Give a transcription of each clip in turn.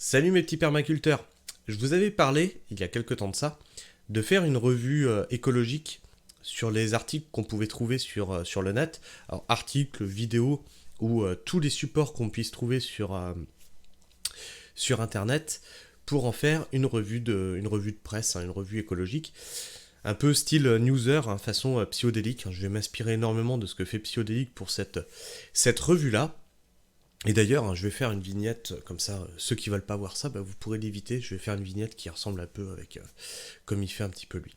Salut mes petits permaculteurs. Je vous avais parlé, il y a quelques temps de ça, de faire une revue écologique sur les articles qu'on pouvait trouver sur le net. Alors articles, vidéos ou tous les supports qu'on puisse trouver sur internet pour en faire une revue de presse, hein, une revue écologique. Un peu style newser, hein, façon psychodélique. Je vais m'inspirer énormément de ce que fait Psychodélique pour cette revue-là. Et d'ailleurs, hein, je vais faire une vignette comme ça. Ceux qui veulent pas voir ça, vous pourrez l'éviter. Je vais faire une vignette qui ressemble un peu avec comme il fait un petit peu lui.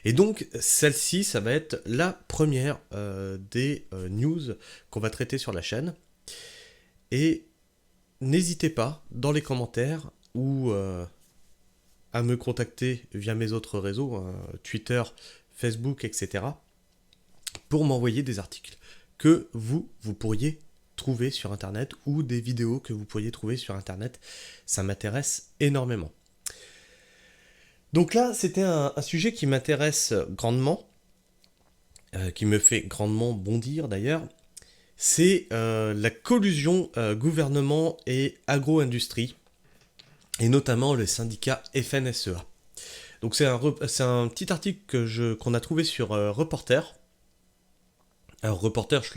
Et donc, celle-ci, ça va être la première des news qu'on va traiter sur la chaîne. Et n'hésitez pas, dans les commentaires ou à me contacter via mes autres réseaux, hein, Twitter, Facebook, etc., pour m'envoyer des articles que vous pourriez trouver sur internet ou des vidéos que vous pourriez trouver sur internet. Ça m'intéresse énormément. Donc là, c'était un sujet qui m'intéresse grandement, qui me fait grandement bondir d'ailleurs. C'est la collusion gouvernement et agro-industrie, et notamment le syndicat FNSEA. Donc c'est un petit article qu'on a trouvé sur Reporter. Alors Reporter, je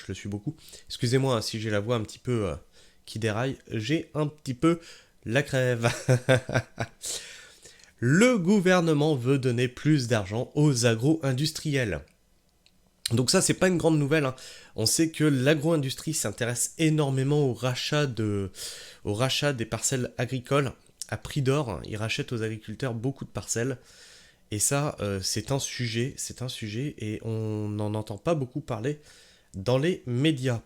le suis beaucoup. Excusez-moi hein, si j'ai la voix un petit peu qui déraille, j'ai un petit peu la crève. Le gouvernement veut donner plus d'argent aux agro-industriels. Donc ça, c'est pas une grande nouvelle, hein. On sait que l'agro-industrie s'intéresse énormément au rachat des parcelles agricoles à prix d'or. Ils rachètent aux agriculteurs beaucoup de parcelles. Et ça, c'est un sujet, et on n'en entend pas beaucoup parler dans les médias.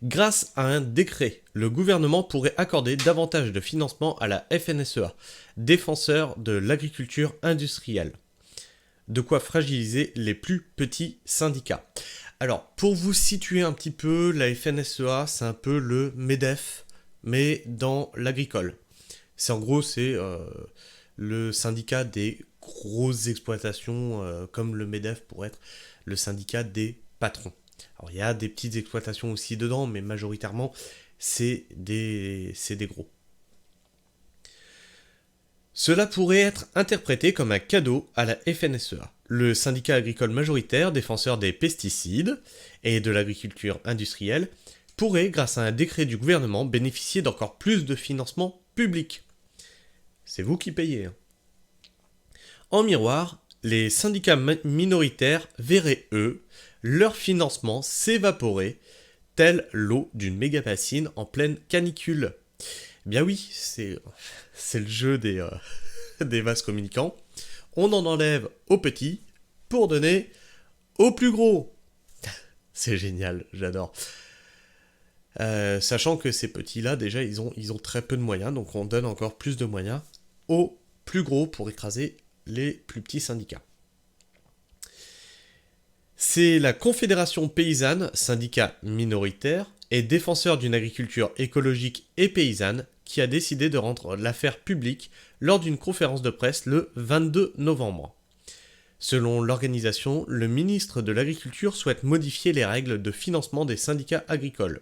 Grâce à un décret, le gouvernement pourrait accorder davantage de financement à la FNSEA, défenseur de l'agriculture industrielle. De quoi fragiliser les plus petits syndicats. Alors, pour vous situer un petit peu, la FNSEA, c'est un peu le MEDEF, mais dans l'agricole. C'est le syndicat des grosses exploitations, comme le MEDEF pourrait être le syndicat des patrons. Alors il y a des petites exploitations aussi dedans, mais majoritairement c'est des gros. Cela pourrait être interprété comme un cadeau à la FNSEA, le syndicat agricole majoritaire défenseur des pesticides et de l'agriculture industrielle, pourrait, grâce à un décret du gouvernement, bénéficier d'encore plus de financement public. C'est vous qui payez. Hein. En miroir, les syndicats minoritaires verraient, eux, leur financement s'évaporer, telle l'eau d'une méga-bassine en pleine canicule. Eh bien oui, c'est le jeu des vases communicants. On en enlève aux petits pour donner aux plus gros. C'est génial, j'adore. Sachant que ces petits-là, déjà, ils ont très peu de moyens, donc on donne encore plus de moyens aux plus gros pour écraser les plus petits syndicats. C'est la Confédération paysanne, syndicat minoritaire et défenseur d'une agriculture écologique et paysanne, qui a décidé de rendre l'affaire publique lors d'une conférence de presse le 22 novembre. Selon l'organisation, le ministre de l'Agriculture souhaite modifier les règles de financement des syndicats agricoles.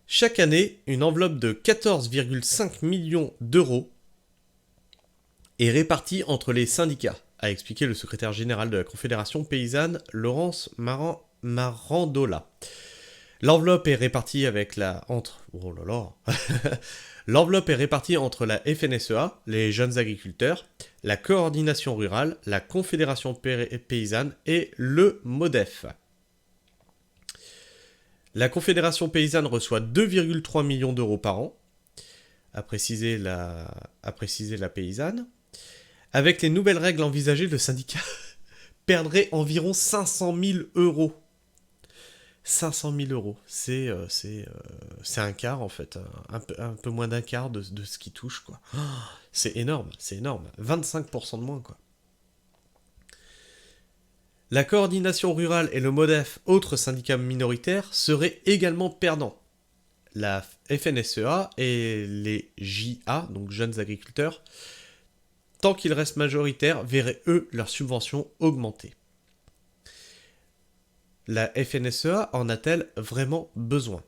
Chaque année, une enveloppe de 14,5 millions d'euros est répartie entre les syndicats, a expliqué le secrétaire général de la Confédération paysanne, Laurence Marandola. L'enveloppe est répartie L'enveloppe est répartie entre la FNSEA, les jeunes agriculteurs, la coordination rurale, la Confédération paysanne et le MODEF. La Confédération paysanne reçoit 2,3 millions d'euros par an, a précisé la paysanne. Avec les nouvelles règles envisagées, le syndicat perdrait environ 500 000 euros. 500 000 euros, c'est un quart en fait, un peu moins d'un quart de ce qui touche quoi. Oh, c'est énorme, 25% de moins quoi. La coordination rurale et le MODEF, autres syndicats minoritaires, seraient également perdants. La FNSEA et les JA, donc jeunes agriculteurs, tant qu'ils restent majoritaires, verraient eux leurs subventions augmenter. La FNSEA en a-t-elle vraiment besoin?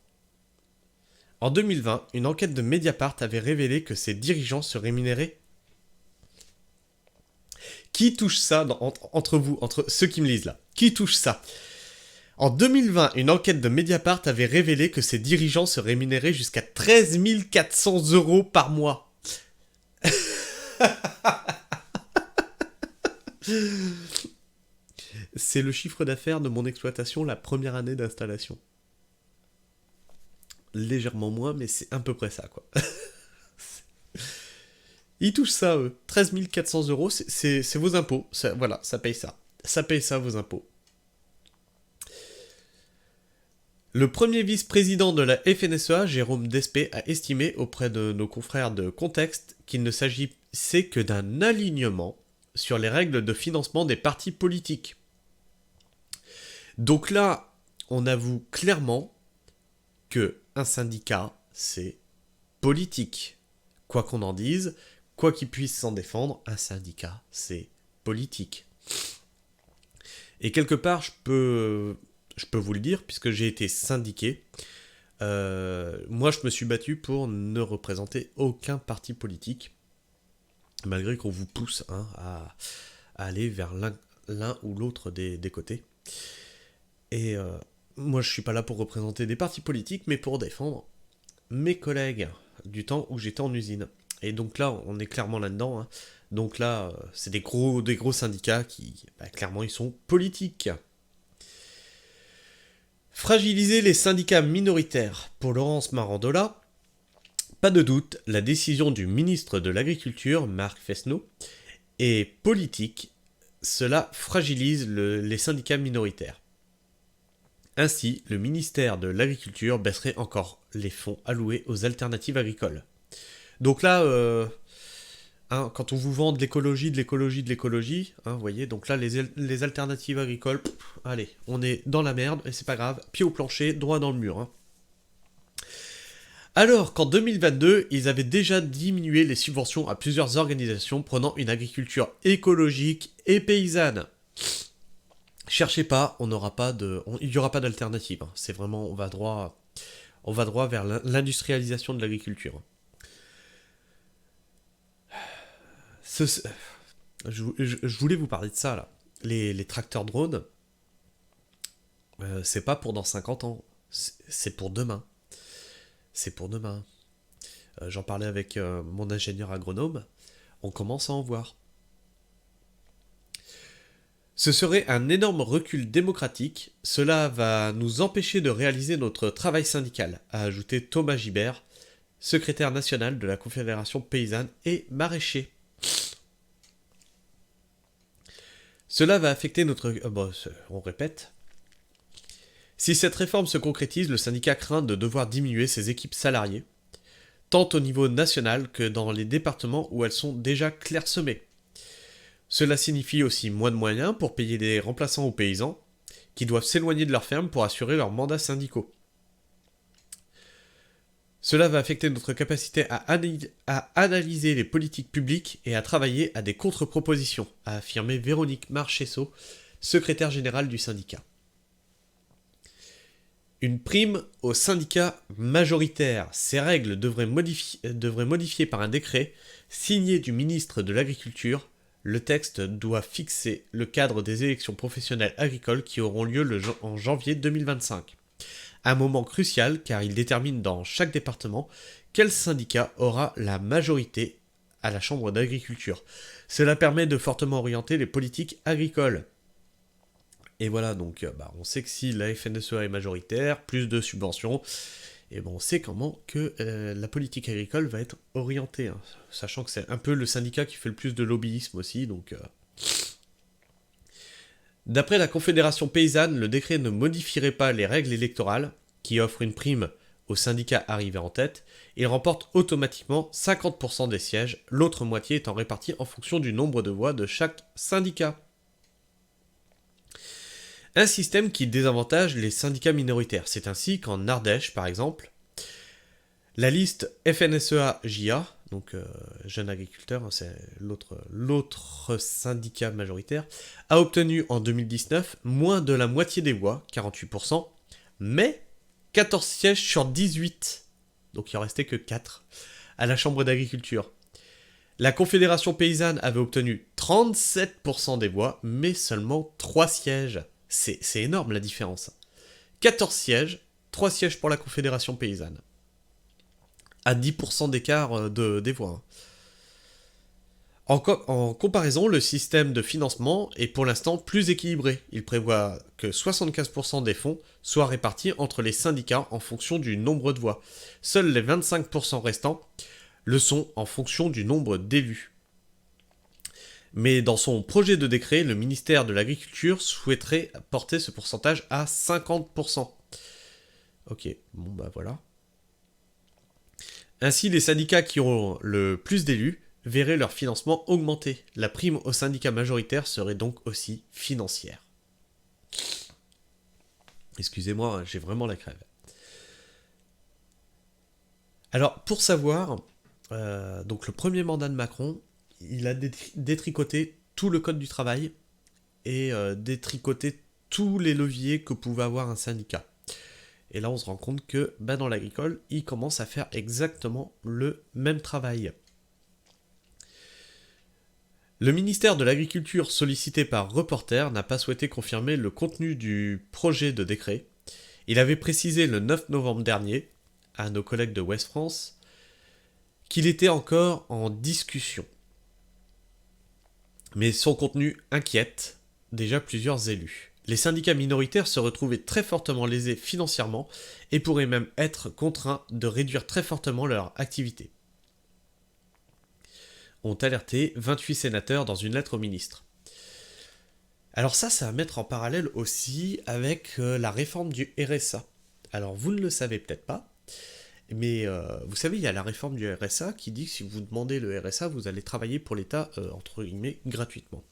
En 2020, une enquête de Mediapart avait révélé que ses dirigeants se rémunéraient. Qui touche ça entre vous, entre ceux qui me lisent là? Qui touche ça? En 2020, une enquête de Mediapart avait révélé que ses dirigeants se rémunéraient jusqu'à 13 400 € par mois. C'est le chiffre d'affaires de mon exploitation la première année d'installation. Légèrement moins, mais c'est à peu près ça, quoi. Ils touchent ça, eux. 13 400 €, c'est vos impôts. Voilà, ça paye ça. Ça paye ça, vos impôts. Le premier vice-président de la FNSEA, Jérôme Despé, a estimé auprès de nos confrères de Contexte qu'il ne s'agissait que d'un alignement sur les règles de financement des partis politiques. Donc là, on avoue clairement que un syndicat, c'est politique. Quoi qu'on en dise, quoi qu'il puisse s'en défendre, un syndicat, c'est politique. Et quelque part, je peux vous le dire, puisque j'ai été syndiqué. Moi, je me suis battu pour ne représenter aucun parti politique, malgré qu'on vous pousse à aller vers l'un ou l'autre des côtés. Et moi, je suis pas là pour représenter des partis politiques, mais pour défendre mes collègues du temps où j'étais en usine. Et donc là, on est clairement là-dedans. Donc là, c'est des gros syndicats qui, clairement, ils sont politiques. Fragiliser les syndicats minoritaires. Pour Laurence Marandola, pas de doute, la décision du ministre de l'Agriculture, Marc Fesneau, est politique. Cela fragilise les syndicats minoritaires. Ainsi, le ministère de l'Agriculture baisserait encore les fonds alloués aux alternatives agricoles. Donc là, quand on vous vend de l'écologie, vous voyez, donc là, les alternatives agricoles, allez, on est dans la merde, et c'est pas grave, pied au plancher, droit dans le mur. Alors qu'en 2022, ils avaient déjà diminué les subventions à plusieurs organisations prônant une agriculture écologique et paysanne. Cherchez pas, il n'y aura pas d'alternative. C'est vraiment, on va droit vers l'industrialisation de l'agriculture. Je voulais vous parler de ça, là. Les tracteurs drones, c'est pas pour dans 50 ans, c'est pour demain. C'est pour demain. J'en parlais avec mon ingénieur agronome, on commence à en voir. Ce serait un énorme recul démocratique, cela va nous empêcher de réaliser notre travail syndical, a ajouté Thomas Gibert, secrétaire national de la Confédération paysanne et maraîcher. Cela va affecter notre... on répète. Si cette réforme se concrétise, le syndicat craint de devoir diminuer ses équipes salariées, tant au niveau national que dans les départements où elles sont déjà clairsemées. Cela signifie aussi moins de moyens pour payer des remplaçants aux paysans, qui doivent s'éloigner de leur ferme pour assurer leurs mandats syndicaux. Cela va affecter notre capacité à analyser les politiques publiques et à travailler à des contre-propositions, a affirmé Véronique Marchesso, secrétaire générale du syndicat. Une prime aux syndicats majoritaires. Ces règles devraient modifier par un décret signé du ministre de l'Agriculture. Le texte doit fixer le cadre des élections professionnelles agricoles qui auront lieu en janvier 2025. Un moment crucial car il détermine dans chaque département quel syndicat aura la majorité à la chambre d'agriculture. Cela permet de fortement orienter les politiques agricoles. Et voilà, donc on sait que si la FNSEA est majoritaire, plus de subventions, et on sait comment que la politique agricole va être orientée, sachant que c'est un peu le syndicat qui fait le plus de lobbyisme aussi, donc... D'après la Confédération paysanne, le décret ne modifierait pas les règles électorales, qui offrent une prime aux syndicats arrivés en tête, et remporte automatiquement 50% des sièges, l'autre moitié étant répartie en fonction du nombre de voix de chaque syndicat. Un système qui désavantage les syndicats minoritaires. C'est ainsi qu'en Ardèche, par exemple, la liste FNSEA-JA donc Jeunes Agriculteurs, hein, c'est l'autre syndicat majoritaire, a obtenu en 2019 moins de la moitié des voix, 48%, mais 14 sièges sur 18, donc il en restait que 4, à la Chambre d'agriculture. La Confédération paysanne avait obtenu 37% des voix, mais seulement 3 sièges. C'est énorme la différence. 14 sièges, 3 sièges pour la Confédération paysanne. À 10% d'écart des voix. En comparaison, le système de financement est pour l'instant plus équilibré. Il prévoit que 75% des fonds soient répartis entre les syndicats en fonction du nombre de voix. Seuls les 25% restants le sont en fonction du nombre d'élus. Mais dans son projet de décret, le ministère de l'Agriculture souhaiterait porter ce pourcentage à 50%. Ok, bon bah voilà. Ainsi, les syndicats qui auront le plus d'élus verraient leur financement augmenter. La prime aux syndicats majoritaires serait donc aussi financière. Excusez-moi, j'ai vraiment la crève. Alors, pour savoir, donc le premier mandat de Macron, il a détricoté tout le code du travail et détricoté tous les leviers que pouvait avoir un syndicat. Et là, on se rend compte que dans l'agricole, il commence à faire exactement le même travail. Le ministère de l'Agriculture, sollicité par Reporter, n'a pas souhaité confirmer le contenu du projet de décret. Il avait précisé le 9 novembre dernier, à nos collègues de Ouest France, qu'il était encore en discussion. Mais son contenu inquiète déjà plusieurs élus. Les syndicats minoritaires se retrouvaient très fortement lésés financièrement et pourraient même être contraints de réduire très fortement leur activité, ont alerté 28 sénateurs dans une lettre au ministre. Alors ça va mettre en parallèle aussi avec la réforme du RSA. Alors vous ne le savez peut-être pas, mais vous savez, il y a la réforme du RSA qui dit que si vous demandez le RSA, vous allez travailler pour l'État, entre guillemets, gratuitement.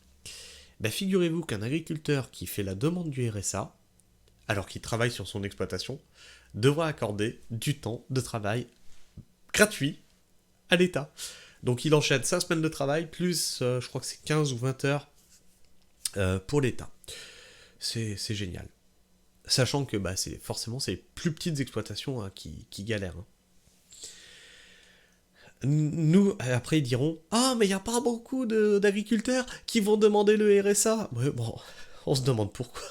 Figurez-vous qu'un agriculteur qui fait la demande du RSA, alors qu'il travaille sur son exploitation, devra accorder du temps de travail gratuit à l'État. Donc il enchaîne 5 semaines de travail, plus je crois que c'est 15 ou 20 heures pour l'État. C'est génial. Sachant que forcément c'est les plus petites exploitations qui galèrent. Nous, après ils diront « Ah, mais il n'y a pas beaucoup d'agriculteurs qui vont demander le RSA !» Mais bon, on se demande pourquoi.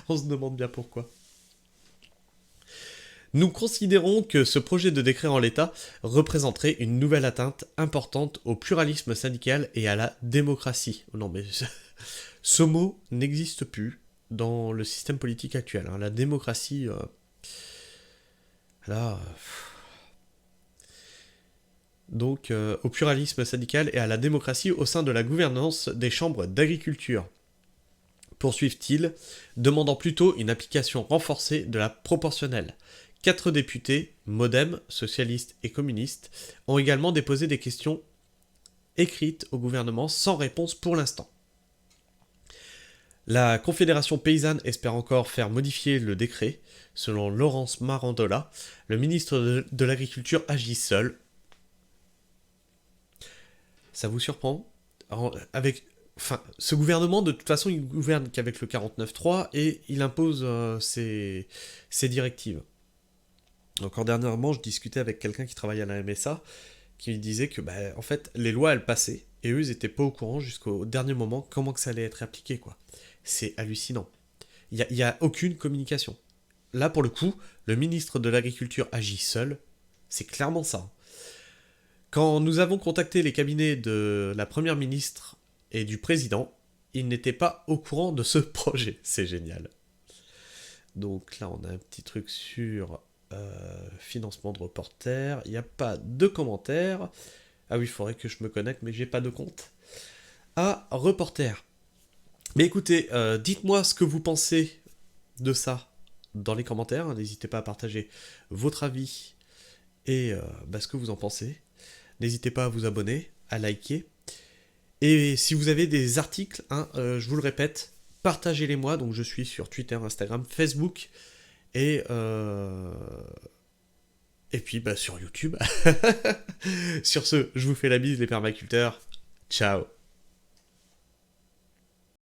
On se demande bien pourquoi. Nous considérons que ce projet de décret en l'état représenterait une nouvelle atteinte importante au pluralisme syndical et à la démocratie. Non mais ce mot n'existe plus dans le système politique actuel. La démocratie, là... Donc au pluralisme syndical et à la démocratie au sein de la gouvernance des chambres d'agriculture. Poursuivent-ils, demandant plutôt une application renforcée de la proportionnelle. 4 députés, Modem, socialistes et communistes, ont également déposé des questions écrites au gouvernement sans réponse pour l'instant. La Confédération paysanne espère encore faire modifier le décret. Selon Laurence Marandola, le ministre de l'Agriculture agit seul. Ça vous surprend ? Ce gouvernement, de toute façon, il gouverne qu'avec le 49.3 et il impose ses directives. Encore dernièrement, je discutais avec quelqu'un qui travaille à la MSA, qui me disait que, en fait, les lois, elles passaient, et eux, ils n'étaient pas au courant jusqu'au dernier moment comment que ça allait être appliqué, quoi. C'est hallucinant. Il n'y a aucune communication. Là, pour le coup, le ministre de l'Agriculture agit seul, c'est clairement ça. Quand nous avons contacté les cabinets de la première ministre et du président, ils n'étaient pas au courant de ce projet. C'est génial. Donc là, on a un petit truc sur financement de Reporter. Il n'y a pas de commentaires. Ah oui, il faudrait que je me connecte, mais j'ai pas de compte. Ah, Reporter. Mais écoutez, dites-moi ce que vous pensez de ça dans les commentaires. N'hésitez pas à partager votre avis et ce que vous en pensez. N'hésitez pas à vous abonner, à liker. Et si vous avez des articles, je vous le répète, partagez-les-moi. Donc je suis sur Twitter, Instagram, Facebook. Et Et puis bah sur YouTube. Sur ce, je vous fais la bise les permaculteurs. Ciao.